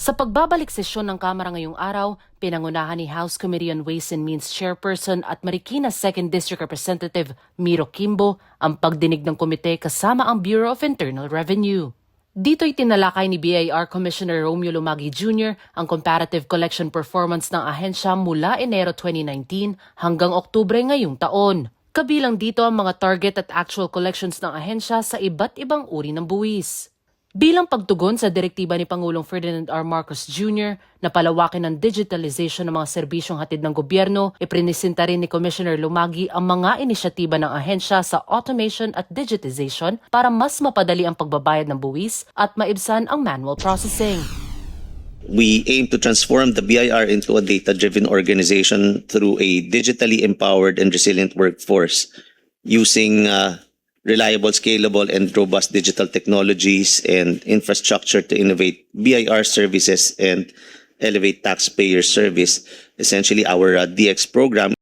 Sa pagbabalik sesyon ng Kamara ngayong araw, pinangunahan ni House Committee on Ways and Means Chairperson at Marikina 2nd District Representative Miro Kimbo ang pagdinig ng komite kasama ang Bureau of Internal Revenue. Dito'y tinalakay ni BIR Commissioner Romeo Lumagi Jr. ang comparative collection performance ng ahensya mula Enero 2019 hanggang Oktubre ngayong taon. Kabilang dito ang mga target at actual collections ng ahensya sa iba't ibang uri ng buwis. Bilang pagtugon sa direktiba ni Pangulong Ferdinand R. Marcos Jr. na palawakin ang digitalization ng mga serbisyong hatid ng gobyerno, iprinisinta rin ni Commissioner Lumagi ang mga inisyatiba ng ahensya sa automation at digitization para mas mapadali ang pagbabayad ng buwis at maibsan ang manual processing. We aim to transform the BIR into a data-driven organization through a digitally empowered and resilient workforce using reliable, scalable, and robust digital technologies and infrastructure to innovate BIR services and elevate taxpayer service, essentially our DX program.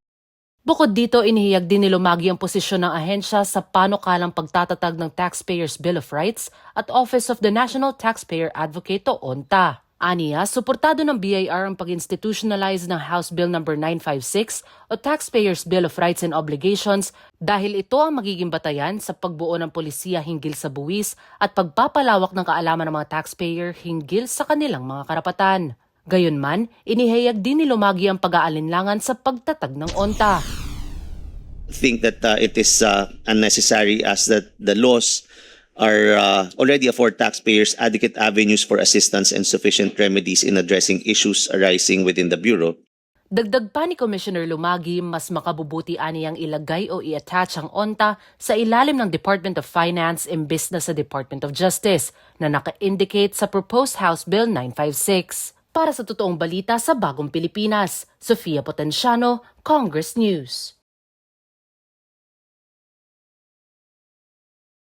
Bukod dito, inihiyag din ni Lumagi ang posisyon ng ahensya sa panukalang pagtatatag ng Taxpayers Bill of Rights at Office of the National Taxpayer Advocate o ONTA. Aniya, suportado ng BIR ang pag-institutionalize ng House Bill No. 956 o Taxpayers Bill of Rights and Obligations dahil ito ang magiging batayan sa pagbuo ng polisiya hinggil sa buwis at pagpapalawak ng kaalaman ng mga taxpayer hinggil sa kanilang mga karapatan. Gayunman, inihayag din ni Lumagi ang pag-aalinlangan sa pagtatag ng ONTA. I think that it is unnecessary as that the laws are already afford taxpayers adequate avenues for assistance and sufficient remedies in addressing issues arising within the Bureau. Dagdag pa ni Commissioner Lumagi, mas makabubuti aniyang ilagay o i-attach ang ONTA sa ilalim ng Department of Finance imbes na sa Department of Justice na naka-indicate sa proposed House Bill 956. Para sa totoong balita sa Bagong Pilipinas, Sofia Potenciano, Congress News.